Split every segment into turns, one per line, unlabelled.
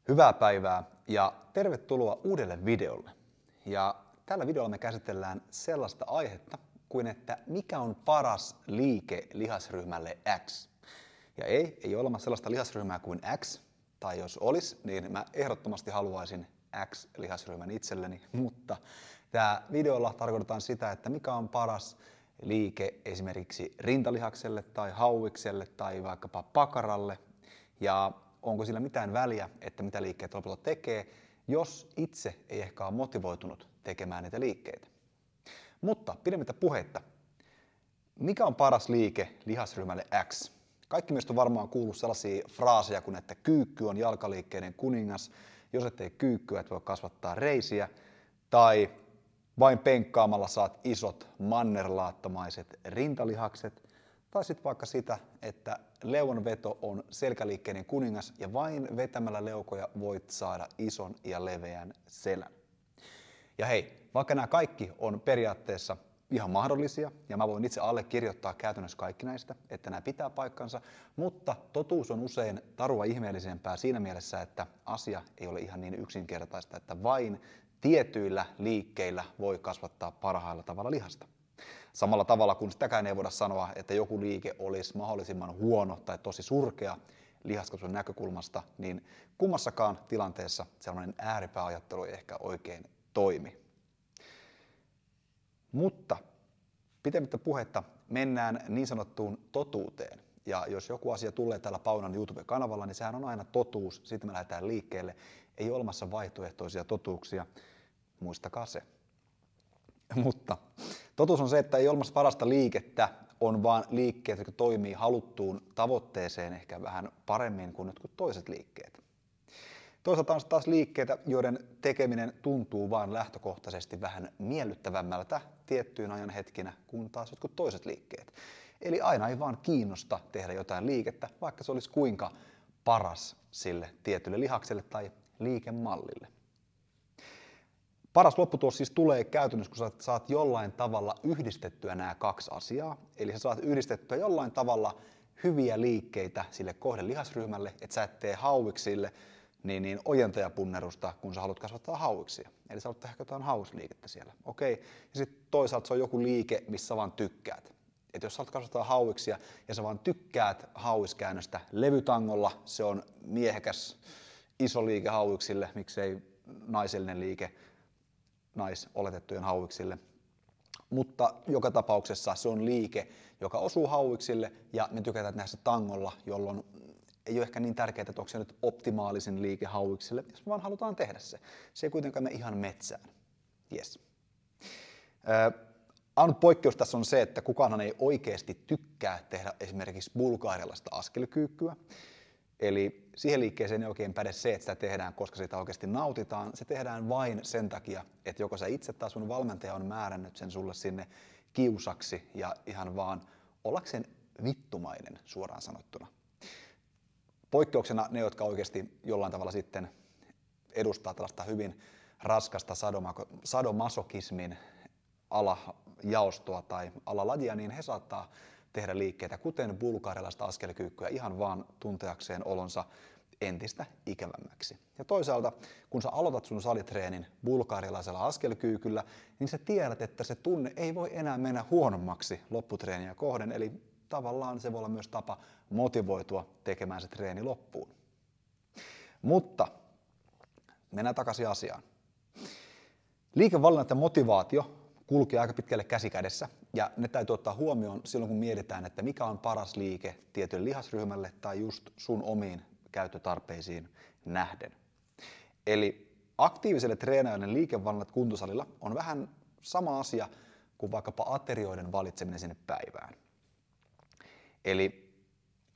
Hyvää päivää ja tervetuloa uudelle videolle. Ja tällä videolla me käsitellään sellaista aihetta kuin, että mikä on paras liike lihasryhmälle X. Ja ei ole olemassa sellaista lihasryhmää kuin X, tai jos olisi, niin mä ehdottomasti haluaisin X-lihasryhmän itselleni, mutta tämä videolla tarkoitetaan sitä, että mikä on paras liike esimerkiksi rintalihakselle tai hauikselle tai vaikkapa pakaralle, ja onko sillä mitään väliä, että mitä liikkeet lopulta tekee, jos itse ei ehkä ole motivoitunut tekemään niitä liikkeitä. Mutta pidemmittä puheitta, mikä on paras liike lihasryhmälle X? Kaikki meistä on varmaan kuullut sellaisia fraaseja kuin, että kyykky on jalkaliikkeiden kuningas, jos et tee kyykkyä, et voi kasvattaa reisiä, tai vain penkkaamalla saat isot mannerlaattomaiset rintalihakset, tai sitten vaikka sitä, että leuanveto on selkäliikkeiden kuningas ja vain vetämällä leukoja voit saada ison ja leveän selän. Ja hei, vaikka nämä kaikki on periaatteessa ihan mahdollisia, ja mä voin itse allekirjoittaa käytännössä kaikki näistä, että nämä pitää paikkansa, mutta totuus on usein tarua ihmeellisempää siinä mielessä, että asia ei ole ihan niin yksinkertaista, että vain tietyillä liikkeillä voi kasvattaa parhailla tavalla lihasta. Samalla tavalla kuin sitäkään ei voida sanoa, että joku liike olisi mahdollisimman huono tai tosi surkea lihaskasvun näkökulmasta, niin kummassakaan tilanteessa sellainen ääripääajattelu ei ehkä oikein toimi. Mutta pitemmittä puhetta mennään niin sanottuun totuuteen. Ja jos joku asia tulee täällä Paunan YouTube-kanavalla, niin sehän on aina totuus. Sitten me lähdetään liikkeelle. Ei ole olemassa vaihtoehtoisia totuuksia. Muistakaa se. Mutta totuus on se, että ei ole olemassa parasta liikettä, on vaan liikkeet, jotka toimii haluttuun tavoitteeseen ehkä vähän paremmin kuin jotkut toiset liikkeet. Toisaalta on taas liikkeitä, joiden tekeminen tuntuu vaan lähtökohtaisesti vähän miellyttävämmältä tiettyyn ajan hetkinä kuin taas jotkut toiset liikkeet. Eli aina ei vaan kiinnosta tehdä jotain liikettä, vaikka se olisi kuinka paras sille tietylle lihakselle tai liikemallille. Paras lopputulos siis tulee käytännössä, kun saat jollain tavalla yhdistettyä nämä kaksi asiaa. Eli sä saat yhdistettyä jollain tavalla hyviä liikkeitä sille kohdelihasryhmälle, että sä et tee hauiksille niin ojentajapunnerusta, kun sä haluat kasvattaa hauiksia. Eli sä haluat tehdä jotain hauisliikettä siellä. Okei. Ja sitten toisaalta se on joku liike, missä sä vaan tykkäät. Että jos sä haluat kasvattaa hauiksia ja sä vaan tykkäät hauiskäännöstä levytangolla, se on miehekäs iso liike hauiksille, miksei naisellinen liike naisoletettujen hauiksille. Mutta joka tapauksessa se on liike, joka osuu hauiksille ja me tykätään nähdä se tangolla, jolloin ei ole ehkä niin tärkeää, että onko se nyt optimaalisin liike hauiksille, jos me vaan halutaan tehdä se. Se ei kuitenkaan mene ihan metsään. Yes. Ainut poikkeus tässä on se, että kukaanhan ei oikeasti tykkää tehdä esimerkiksi bulgarialaista askelkyykkyä. Eli siihen liikkeeseen ei oikein päde se, että sitä tehdään, koska sitä oikeasti nautitaan. Se tehdään vain sen takia, että joko sä itse tai sun valmentaja on määrännyt sen sulle sinne kiusaksi ja ihan vaan ollakseen vittumainen suoraan sanottuna. Poikkeuksena ne, jotka oikeasti jollain tavalla sitten edustaa tällaista hyvin raskasta sadomasokismin alajaostoa tai alalajia, niin he saattaa tehdä liikkeitä, kuten bulgarialaista askelkyykkyä, ihan vaan tunteakseen olonsa entistä ikävämmäksi. Ja toisaalta, kun sä aloitat sun salitreenin bulgarialaisella askelkyykyllä, niin sä tiedät, että se tunne ei voi enää mennä huonommaksi lopputreeniä kohden, eli tavallaan se voi olla myös tapa motivoitua tekemään se treeni loppuun. Mutta mennään takaisin asiaan. Liikevalinnat ja motivaatio kulkee aika pitkälle käsi kädessä, ja ne täytyy ottaa huomioon silloin, kun mietitään, että mikä on paras liike tietylle lihasryhmälle tai just sun omiin käyttötarpeisiin nähden. Eli aktiiviselle treenaajalle liikevalinnat kuntosalilla on vähän sama asia kuin vaikkapa aterioiden valitseminen sinne päivään. Eli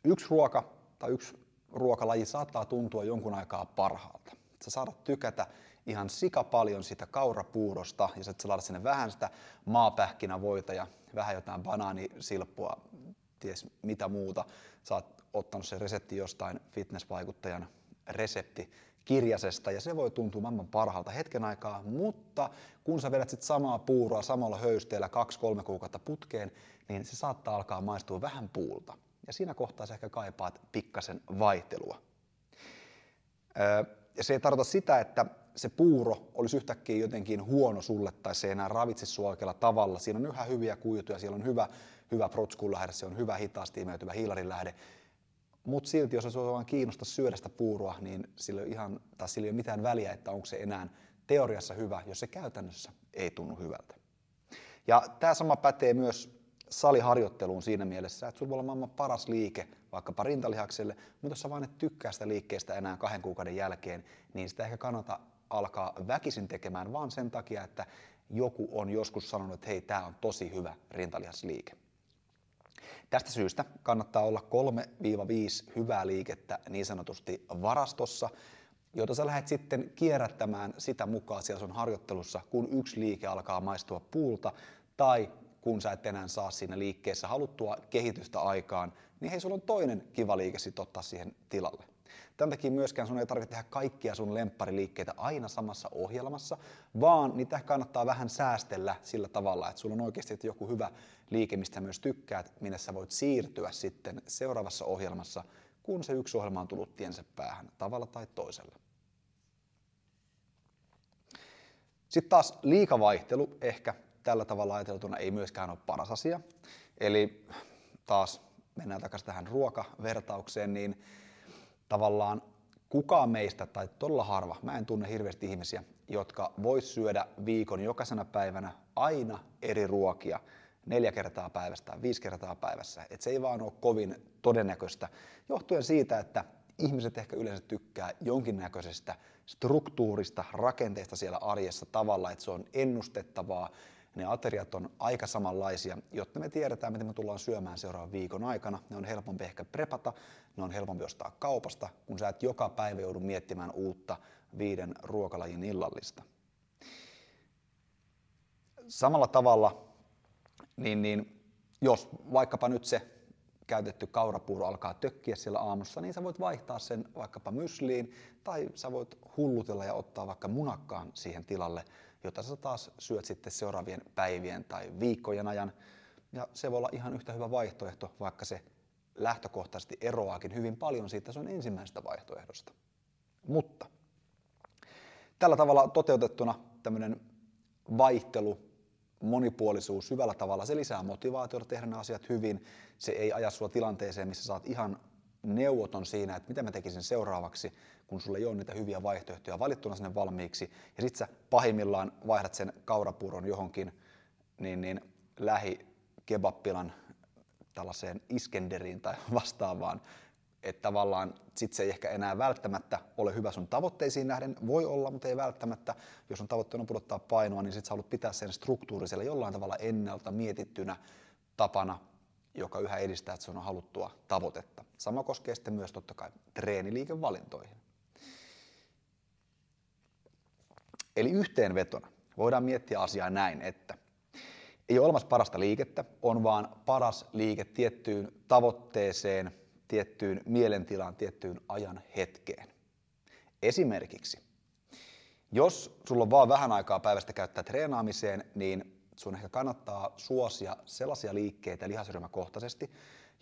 yksi ruoka tai yksi ruokalaji saattaa tuntua jonkun aikaa parhaalta. Sä saat tykätä ihan sika paljon sitä kaurapuurosta ja sä saat sinne vähän sitä maapähkinävoita ja vähän jotain banaanisilppua, ties mitä muuta. Sä oot ottanut sen resepti jostain fitnessvaikuttajan reseptikirjasesta ja se voi tuntua maailman parhaalta hetken aikaa, mutta kun sä vedät sit samaa puuroa samalla höysteellä 2-3 kuukautta putkeen, niin se saattaa alkaa maistua vähän puulta. Ja siinä kohtaa sä ehkä kaipaat pikkasen vaihtelua. Ja se ei tarkoita sitä, että se puuro olisi yhtäkkiä jotenkin huono sulle tai se ei enää ravitse sua oikealla tavalla. Siinä on yhä hyviä kuituja, siellä on hyvä protskun lähde, se on hyvä hitaasti imeytyvä hiilarin lähde. Mutta silti, jos sinua vaan kiinnostaa syödä sitä puuroa, niin sillä ei ole mitään väliä, että onko se enää teoriassa hyvä, jos se käytännössä ei tunnu hyvältä. Ja tämä sama pätee myös saliharjoitteluun siinä mielessä, että sulla voi olla maailman paras liike vaikkapa rintalihakselle, mutta jos sä vaan et tykkää sitä liikkeestä enää 2 kuukauden jälkeen, niin sitä ehkä kannata alkaa väkisin tekemään vaan sen takia, että joku on joskus sanonut, että hei, tämä on tosi hyvä rintalihasliike. Tästä syystä kannattaa olla 3-5 hyvää liikettä niin sanotusti varastossa, jota sä lähdet sitten kierrättämään sitä mukaan siellä sun harjoittelussa, kun yksi liike alkaa maistua puulta tai kun sä et enää saa siinä liikkeessä haluttua kehitystä aikaan, niin hei, sulla on toinen kiva liike sitten ottaa siihen tilalle. Tämän takia myöskään sun ei tarvitse tehdä kaikkia sun lemppariliikkeitä aina samassa ohjelmassa, vaan niitä kannattaa vähän säästellä sillä tavalla, että sulla on oikeasti joku hyvä liike, mistä sä myös tykkäät, minne sä voit siirtyä sitten seuraavassa ohjelmassa, kun se yksi ohjelma on tullut tiensä päähän tavalla tai toisella. Sitten taas liikavaihtelu ehkä tällä tavalla ajateltuna ei myöskään ole paras asia. Eli taas mennään takaisin tähän ruokavertaukseen, niin tavallaan kukaan meistä tai todella harva, mä en tunne hirveästi ihmisiä, jotka vois syödä viikon jokaisena päivänä aina eri ruokia 4 kertaa päivässä tai 5 kertaa päivässä. Et se ei vaan ole kovin todennäköistä, johtuen siitä, että ihmiset ehkä yleensä tykkää jonkinnäköisestä struktuurista, rakenteesta siellä arjessa tavalla, että se on ennustettavaa. Ne ateriat on aika samanlaisia, jotta me tiedetään, miten me tullaan syömään seuraavan viikon aikana. Ne on helpompi ehkä prepata, ne on helpompi ostaa kaupasta, kun sä et joka päivä joudu miettimään uutta 5 ruokalajin illallista. Samalla tavalla, niin jos vaikkapa nyt se käytetty kaurapuuro alkaa tökkiä siellä aamussa, niin sä voit vaihtaa sen vaikkapa mysliin, tai sä voit hullutella ja ottaa vaikka munakkaan siihen tilalle, jota sä taas syöt sitten seuraavien päivien tai viikkojen ajan. Ja se voi olla ihan yhtä hyvä vaihtoehto, vaikka se lähtökohtaisesti eroaakin hyvin paljon siitä sun ensimmäisestä vaihtoehdosta. Mutta tällä tavalla toteutettuna tämmöinen vaihtelu, monipuolisuus hyvällä tavalla, se lisää motivaatiota tehdä nämä asiat hyvin. Se ei aja sua tilanteeseen, missä sä oot ihan neuvoton siinä, että mitä mä tekisin seuraavaksi, kun sulla ei ole niitä hyviä vaihtoehtoja valittuna sinne valmiiksi. Ja sit sä pahimmillaan vaihdat sen kaurapuuron johonkin lähi kebappilan tällaiseen Iskenderiin tai vastaavaan. Että tavallaan sit se ei ehkä enää välttämättä ole hyvä sun tavoitteisiin nähden, voi olla, mutta ei välttämättä. Jos on tavoitteena pudottaa painoa, niin sit sä haluat pitää sen struktuurisella jollain tavalla ennalta mietittynä tapana, joka yhä edistää sun haluttua tavoitetta. Sama koskee sitten myös totta kai treeniliikevalintoihin. Eli yhteenvetona voidaan miettiä asiaa näin, että ei ole olemassa parasta liikettä, on vaan paras liike tiettyyn tavoitteeseen, tiettyyn mielentilaan, tiettyyn ajan hetkeen. Esimerkiksi, jos sulla on vaan vähän aikaa päivästä käyttää treenaamiseen, niin sun ehkä kannattaa suosia sellaisia liikkeitä lihasryhmäkohtaisesti,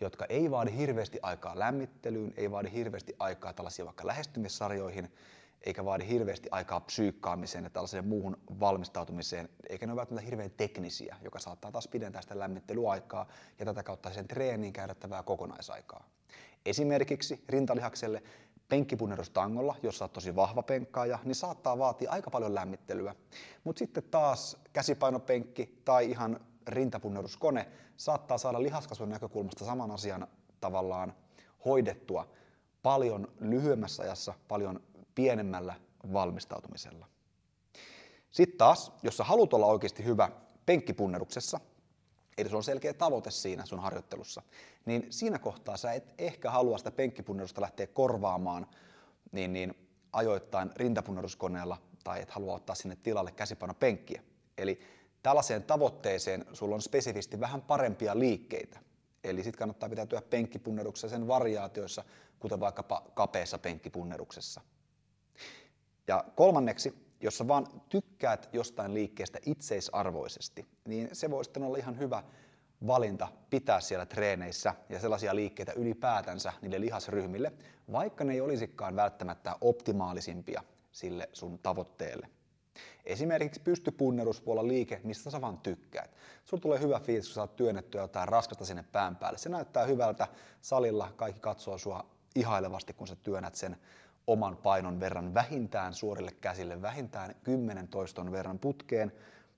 jotka ei vaadi hirveästi aikaa lämmittelyyn, ei vaadi hirveästi aikaa tällaisiin vaikka lähestymissarjoihin, eikä vaadi hirveästi aikaa psyykkaamiseen ja tällaiseen muuhun valmistautumiseen, eikä ne ole välttämättä hirveän teknisiä, joka saattaa taas pidentää sitä lämmittelyaikaa ja tätä kautta sen treeniin käytettävää kokonaisaikaa. Esimerkiksi rintalihakselle penkkipunnerustangolla, jos sä oot tosi vahva penkkaaja, niin saattaa vaatia aika paljon lämmittelyä. Mutta sitten taas käsipainopenkki tai ihan rintapunneruskone saattaa saada lihaskasvun näkökulmasta saman asian tavallaan hoidettua paljon lyhyemmässä ajassa, paljon pienemmällä valmistautumisella. Sitten taas, jos sä haluat olla oikeasti hyvä penkkipunneruksessa, eli se on selkeä tavoite siinä sun harjoittelussa, niin siinä kohtaa sä et ehkä halua sitä penkkipunnerusta lähteä korvaamaan ajoittain rintapunneruskoneella tai et halua ottaa sinne tilalle käsipainopenkkiä. Eli tällaiseen tavoitteeseen sulla on spesifisti vähän parempia liikkeitä. Eli sit kannattaa pitäytyä penkkipunneruksessa sen variaatioissa, kuten vaikkapa kapeassa penkkipunneruksessa. Ja kolmanneksi, jos sä vaan tykkäät jostain liikkeestä itseisarvoisesti, niin se voi sitten olla ihan hyvä valinta pitää siellä treeneissä ja sellaisia liikkeitä ylipäätänsä niille lihasryhmille, vaikka ne ei olisikaan välttämättä optimaalisimpia sille sun tavoitteelle. Esimerkiksi pystypunnerus voi olla liike, mistä sä vaan tykkäät. Sulla tulee hyvä fiilis, kun saat työnnettyä jotain raskasta sinne pään päälle. Se näyttää hyvältä salilla, kaikki katsoo sua ihailevasti, kun sä työnnät sen oman painon verran vähintään suorille käsille, vähintään 10 toiston verran putkeen,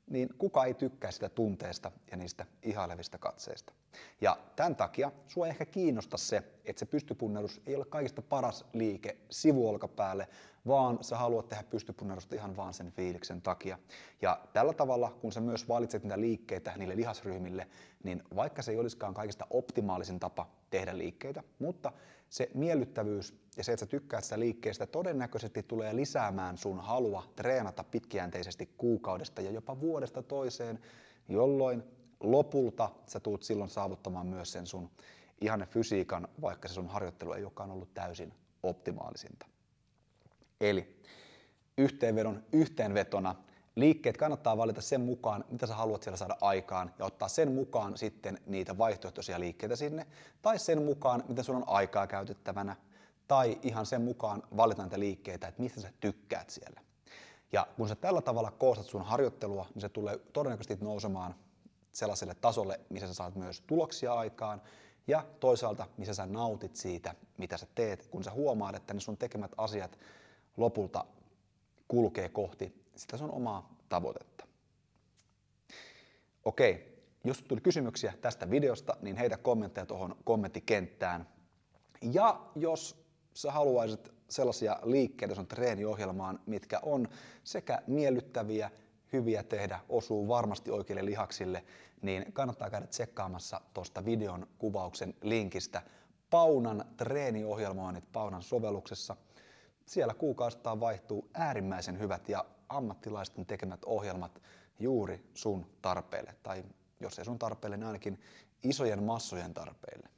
niin kuka ei tykkää sitä tunteesta ja niistä ihailevista katseista. Ja tämän takia sua ehkä kiinnosta se, että se pystypunnerus ei ole kaikista paras liike sivuolkapäälle, vaan sä haluat tehdä pystypunnerusta ihan vaan sen fiiliksen takia. Ja tällä tavalla, kun sä myös valitset niitä liikkeitä niille lihasryhmille, niin vaikka se ei olisikaan kaikista optimaalisin tapa tehdä liikkeitä, mutta se miellyttävyys ja se, että sä tykkäät sitä liikkeestä, todennäköisesti tulee lisäämään sun halua treenata pitkäjänteisesti kuukaudesta ja jopa vuodesta toiseen, jolloin lopulta sä tuut silloin saavuttamaan myös sen sun ihannefysiikan, vaikka se sun harjoittelu ei olekaan ollut täysin optimaalisinta. Eli yhteenvetona liikkeet kannattaa valita sen mukaan, mitä sä haluat siellä saada aikaan ja ottaa sen mukaan sitten niitä vaihtoehtoisia liikkeitä sinne, tai sen mukaan, miten sulla on aikaa käytettävänä, tai ihan sen mukaan valita niitä liikkeitä, että mistä sä tykkäät siellä. Ja kun sä tällä tavalla koostat sun harjoittelua, niin se tulee todennäköisesti nousemaan sellaiselle tasolle, missä sä saat myös tuloksia aikaan, ja toisaalta, missä sä nautit siitä, mitä sä teet, kun sä huomaat, että ne sun tekemät asiat lopulta kulkee kohti sitä sun omaa tavoitetta. Okei, jos tuli kysymyksiä tästä videosta, niin heitä kommentteja tuohon kommenttikenttään. Ja jos sä haluaisit sellaisia liikkeitä sun treeniohjelmaan, mitkä on sekä miellyttäviä, hyviä tehdä, osuu varmasti oikeille lihaksille, niin kannattaa käydä tsekkaamassa tuosta videon kuvauksen linkistä Paunan treeniohjelmoinnit Paunan sovelluksessa. Siellä kuukausittain vaihtuu äärimmäisen hyvät ja ammattilaisten tekemät ohjelmat juuri sun tarpeille, tai jos ei sun tarpeille, niin ainakin isojen massojen tarpeille.